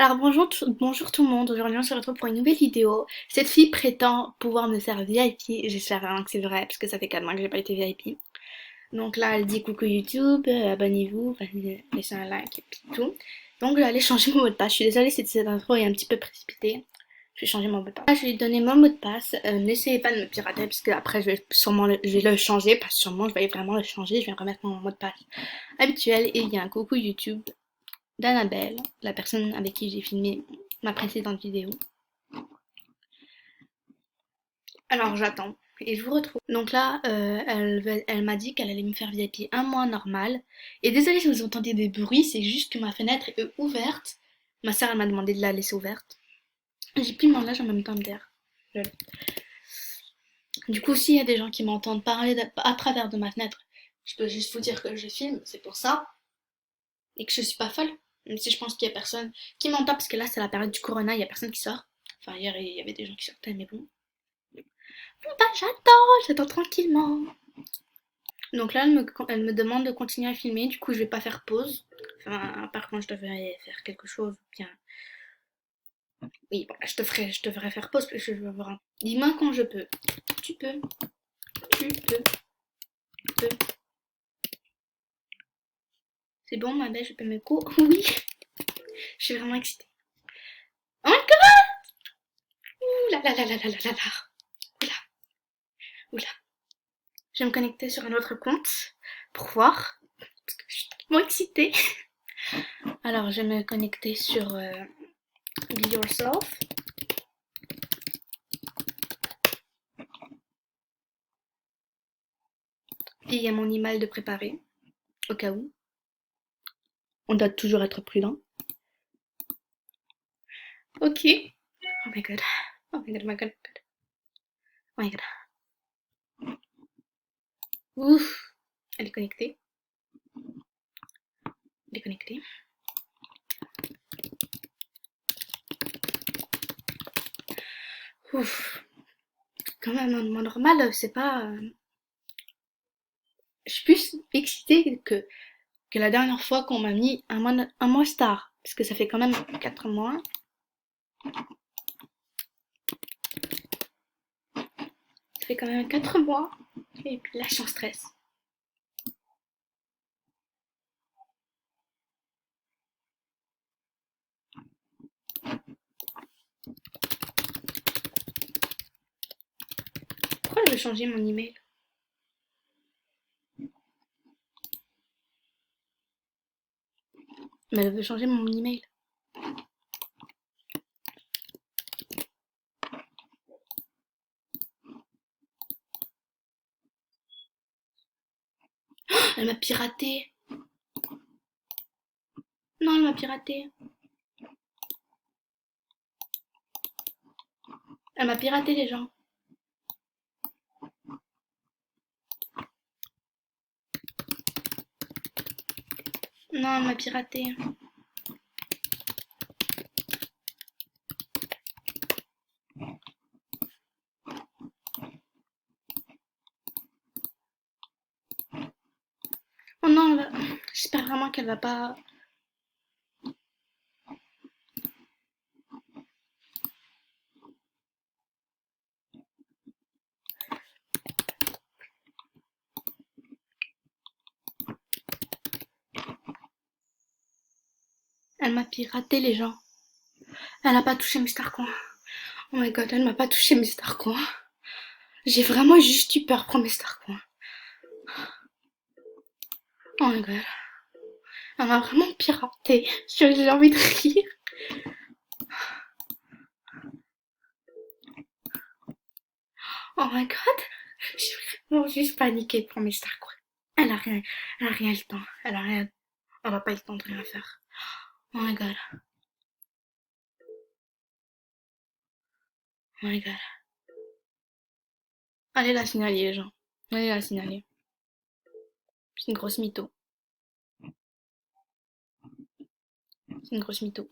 Alors bonjour tout le monde, aujourd'hui on se retrouve pour une nouvelle vidéo. Cette fille prétend pouvoir me faire VIP, j'espère vraiment que c'est vrai parce que ça fait 4 mois que j'ai pas été VIP. Donc là elle dit coucou YouTube, abonnez-vous, laissez un like et puis tout. Donc je vais aller changer mon mot de passe, je suis désolée si cette intro est un petit peu précipitée. Je vais changer mon mot de passe. Là, je vais lui donner mon mot de passe, n'essayez pas de me pirater parce que après je vais le changer, pas sûrement, je vais vraiment le changer, je vais remettre mon mot de passe habituel et il y a un coucou YouTube d'Annabelle, la personne avec qui j'ai filmé ma précédente vidéo. Alors j'attends et je vous retrouve. Donc là, elle m'a dit qu'elle allait me faire VIP un mois normal. Et désolée si vous entendez des bruits, c'est juste que ma fenêtre est ouverte. Ma soeur elle m'a demandé de la laisser ouverte. J'ai plus mon linge en même temps d'air. Du coup, s'il y a des gens qui m'entendent parler à travers de ma fenêtre, je peux juste vous dire que je filme, c'est pour ça. Et que je suis pas folle. Même si je pense qu'il y a personne qui m'entend, parce que là c'est la période du corona, il y a personne qui sort. Enfin, hier il y avait des gens qui sortaient, mais bon. Bon bah j'attends tranquillement. Donc là elle me demande de continuer à filmer, du coup je vais pas faire pause. Enfin, par contre je devrais faire quelque chose, bien. Oui, bon, je devrais faire pause parce que je veux voir. Dis-moi quand je peux. Tu peux, tu peux. C'est bon ma belle, je peux me cours. Oui, je suis vraiment excitée. Oh my god! Ouh là là là là là là là. Oula, oula. Je vais me connecter sur un autre compte pour voir. Parce que je suis tellement excitée. Alors, je vais me connecter sur Be Yourself. Et il y a mon email de préparer, au cas où. On doit toujours être prudent. Ok. Oh my god. Oh my god, oh my god. Oh my god. Ouf. Elle est connectée. Elle est connectée. Ouf. Quand même, un moment normal, c'est pas. Je suis plus excitée que la dernière fois qu'on m'a mis un mois star. Parce que ça fait quand même 4 mois. Ça fait quand même 4 mois. Et puis là, je suis en stress. Pourquoi je veux changer mon email? Mais elle veut changer mon email. Elle m'a piraté. Non, elle m'a piraté. Elle m'a piraté les gens. Non, elle m'a piraté. Oh non, j'espère vraiment qu'elle va pas. Elle m'a piraté les gens. Elle a pas touché mes Starcoins. Oh my god, elle m'a pas touché mes Starcoins. J'ai vraiment juste eu peur pour mes Starcoins. Oh my god. Elle m'a vraiment piraté. J'ai envie de rire. Oh my god. J'ai vraiment juste paniqué pour mes Starcoins. Elle a rien eu le temps. Elle a pas eu le temps de rien faire. Oh my god. Oh my god. Allez la signaler les gens. Allez la signaler. C'est une grosse mytho. C'est une grosse mytho.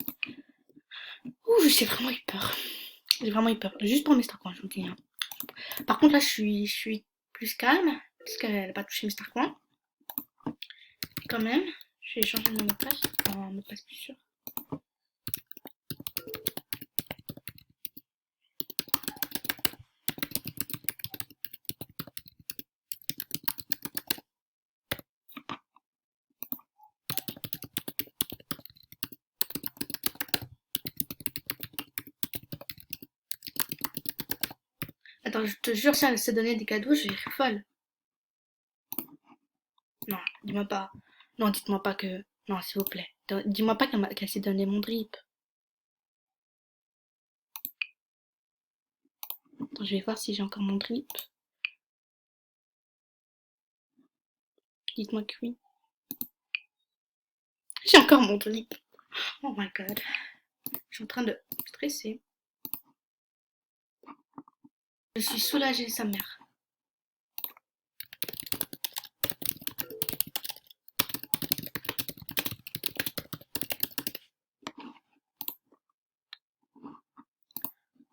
Ouh, j'ai vraiment eu peur. J'ai vraiment eu peur. Juste pour mes Starcoins, je vous dis. Hein. Par contre, là, je suis plus calme. Parce qu'elle n'a pas touché mes Starcoins. Quand même. Je vais changer mon mot de passe. En mot de passe plus sûr. Attends, je te jure, si elle se donnait des cadeaux, je vais être folle. Non, dis-moi pas. Non, dites-moi pas que... Non, s'il vous plaît. Dis-moi pas qu'elle s'est donné mon drip. Attends, je vais voir si j'ai encore mon drip. Dites-moi que oui. J'ai encore mon drip. Oh my god. Je suis en train de stresser. Je suis soulagée, sa mère.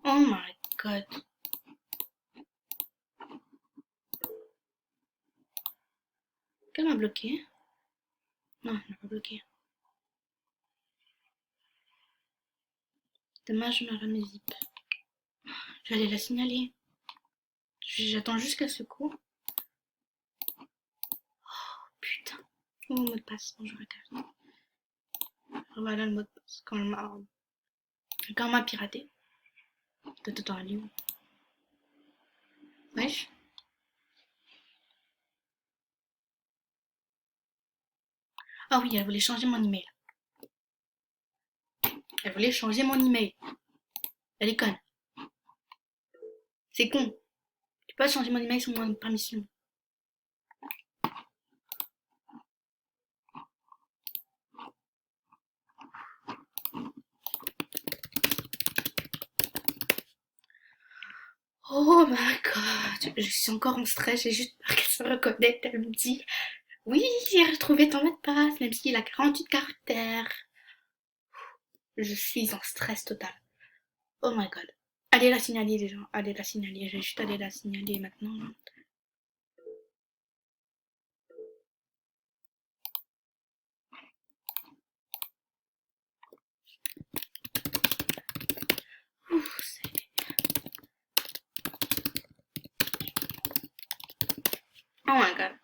Oh my god. Qu'elle m'a bloqué? Non, elle m'a pas bloqué. Dommage, je m'aurais mes zip. Je vais aller la signaler. J'attends juste qu'elle se court. Putain. Oh, mon mot de passe. Bonjour, Kevin. Voilà le mot de passe. Quand elle m'a piraté. Attends, elle est où? Wesh. Ah oui, elle voulait changer mon email. Elle voulait changer mon email. Elle est conne. C'est con. Tu peux pas changer mon email sans mon permission. Oh my god. Je suis encore en stress. J'ai juste peur qu'elle se reconnecte. Elle me dit oui, j'ai retrouvé ton mot de passe, même s'il a 48 caractères. Je suis en stress total. Oh my god. Allez la signaler les gens. Allez la signaler. Je vais juste aller la signaler maintenant. Ouf, oh my god.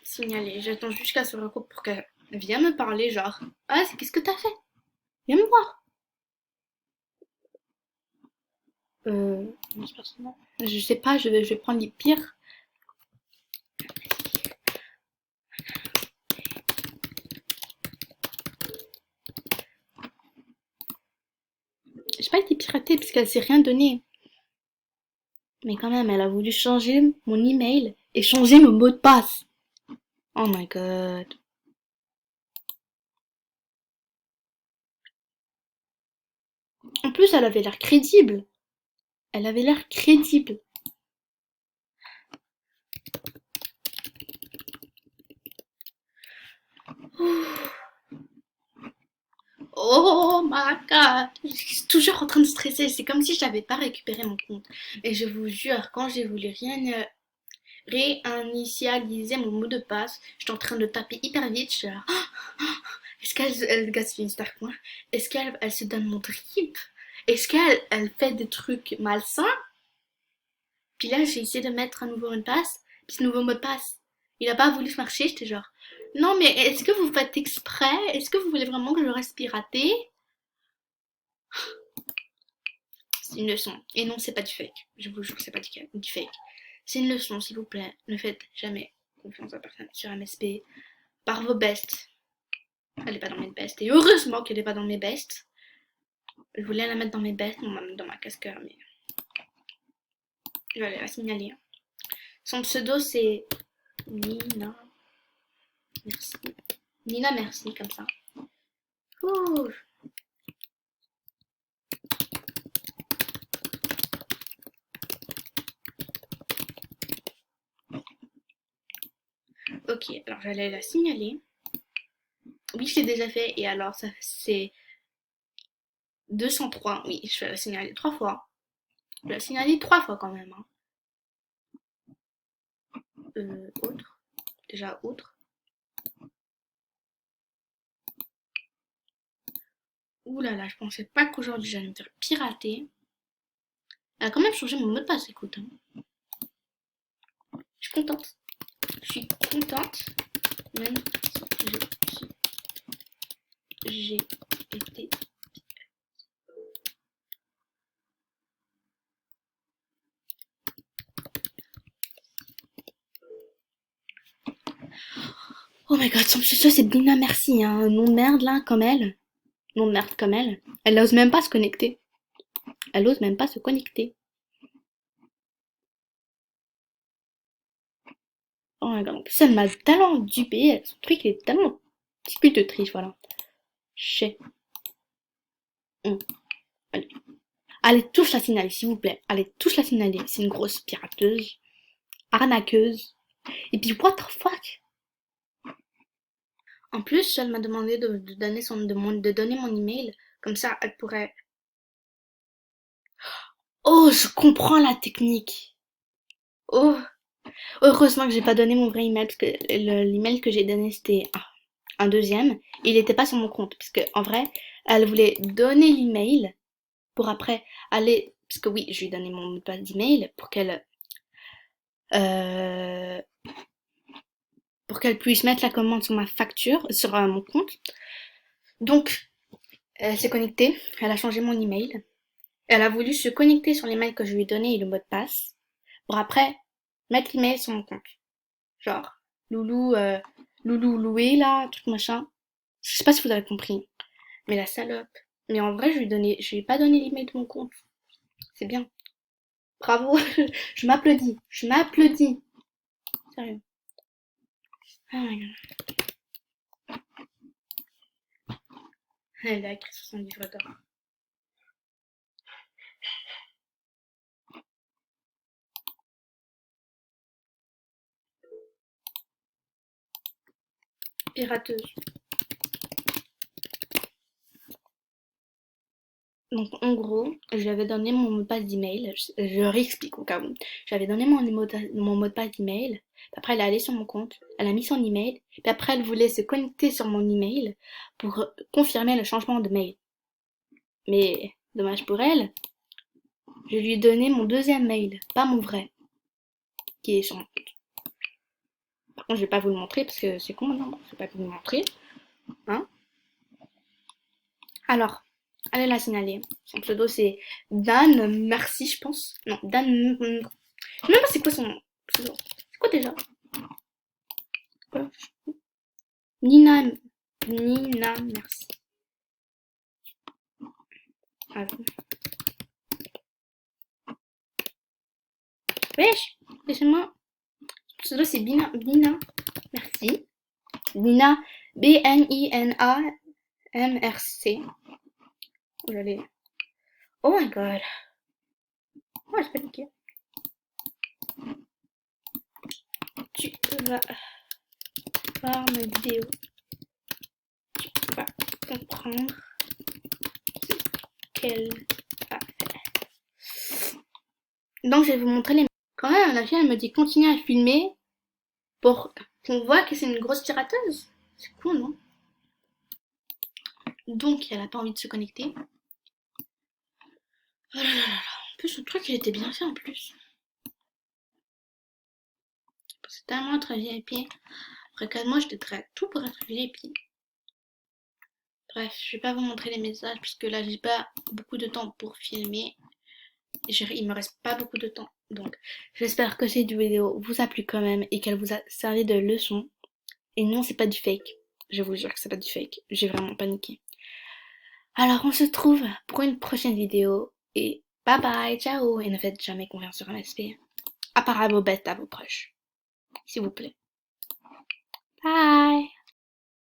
Signaler. J'attends jusqu'à ce regroupe pour qu'elle vienne me parler, genre. Ah, qu'est-ce que t'as fait? Viens me voir. Je sais pas, je vais prendre les pires. J'ai pas été piratée parce qu'elle s'est rien donné. Mais quand même, elle a voulu changer mon email et changer mon mot de passe. Oh my god. En plus, elle avait l'air crédible. Elle avait l'air crédible. Oh my god. Je suis toujours en train de stresser. C'est comme si je n'avais pas récupéré mon compte. Et je vous jure, quand j'ai voulu réinitialiser mon mot de passe, j'étais en train de taper hyper vite. Je suis là, est-ce qu'elle gaspille une star point? Est-ce qu'elle se donne mon trip? Est-ce qu'elle fait des trucs malsains? Puis là, j'ai essayé de mettre un nouveau mot de passe. Puis ce nouveau mot de passe, il a pas voulu marcher. J'étais genre, non, mais est-ce que vous faites exprès? Est-ce que vous voulez vraiment que je reste piraté? C'est une leçon. Et non, c'est pas du fake. Je vous jure, c'est pas du fake. C'est une leçon, s'il vous plaît. Ne faites jamais confiance à personne sur MSP. Par vos bests. Elle est pas dans mes bests. Et heureusement qu'elle est pas dans mes bests. Je voulais la mettre dans mes bests, on m'a mis dans ma casqueur, mais je vais aller la signaler. Son pseudo, c'est Nina. Merci. Nina, merci, comme ça. Ouh. Ok, alors j'allais la signaler. Oui, je l'ai déjà fait. Et alors, ça c'est 203. Oui, je vais la signaler 3 fois. Je vais la signaler 3 fois quand même. Hein. Autre. Déjà, autre. Ouh là là, je pensais pas qu'aujourd'hui j'allais me faire pirater. Elle a quand même changé mon mot de passe, écoute. Hein. Je suis contente. Je suis contente. Même si j'ai été Oh my god, son pseudo c'est Dina Merci, hein. Un nom de merde là, comme elle. Nom de merde comme elle. Elle ose même pas se connecter. Elle ose même pas se connecter. Oh my god, en plus elle m'a tellement dupé. Son truc il est tellement typique de triche, voilà. Chais. Allez. Allez tous la signaler, s'il vous plaît. Allez tous la signaler. C'est une grosse pirateuse. Arnaqueuse. Et puis what the fuck? En plus, elle m'a demandé de donner de donner mon email. Comme ça, elle pourrait. Oh, je comprends la technique. Oh, heureusement que j'ai pas donné mon vrai email parce que l'email que j'ai donné c'était un deuxième. Il n'était pas sur mon compte parce que en vrai, elle voulait donner l'email pour après aller. Parce que oui, je lui ai donné mon mot de passe d'email euh, pour qu'elle puisse mettre la commande sur ma facture, sur mon compte. Donc, elle s'est connectée, elle a changé mon email. Elle a voulu se connecter sur l'email que je lui ai donné et le mot de passe pour après mettre l'email sur mon compte. Genre, Loulou, Loulou loué là, truc machin. Je sais pas si vous avez compris, mais la salope. Mais en vrai, je lui ai pas donné l'email de mon compte. C'est bien. Bravo, je m'applaudis, je m'applaudis. Sérieux. Oh my god. Elle a écrit sur son livre d'or. Pirateuse. Donc en gros, je lui avais donné mon mot de passe d'email, je réexplique au cas où. J'avais donné mon mot de passe d'email, puis après elle est allée sur mon compte, elle a mis son email, puis après elle voulait se connecter sur mon email pour confirmer le changement de mail. Mais dommage pour elle, je lui ai donné mon deuxième mail, pas mon vrai, qui est sur mon compte. Par contre, je vais pas vous le montrer parce que c'est con, non, je vais pas vous le montrer, hein. Alors, allez la signaler. Son pseudo c'est Dan Merci, je pense. Non, Dan. Je sais même pas c'est quoi son pseudo. C'est quoi déjà? Quoi? Nina. Nina Merci. Ah, wesh, laissez-moi. Son pseudo c'est Bina Merci. Bina. BNINA MRC. J'allais. Oh my god. Oh, j'ai paniqué. Tu vas voir ma vidéo. Tu vas comprendre qu'elle a fait. Donc je vais vous montrer les. Quand même, la fille elle me dit continue à filmer pour qu'on voit que c'est une grosse pirateuse. C'est cool, non? Donc elle a pas envie de se connecter. Oh là là là là. En plus, le truc il était bien fait en plus. C'est tellement être VIP. Regarde-moi, je t'aiderais tout pour être VIP. Bref, je vais pas vous montrer les messages puisque là j'ai pas beaucoup de temps pour filmer. Il me reste pas beaucoup de temps. Donc j'espère que cette vidéo vous a plu quand même et qu'elle vous a servi de leçon. Et non, c'est pas du fake. Je vous jure que c'est pas du fake. J'ai vraiment paniqué. Alors on se trouve pour une prochaine vidéo. Et bye bye, ciao. Et ne faites jamais confiance sur un SP. À part à vos bêtes, à vos proches. S'il vous plaît. Bye.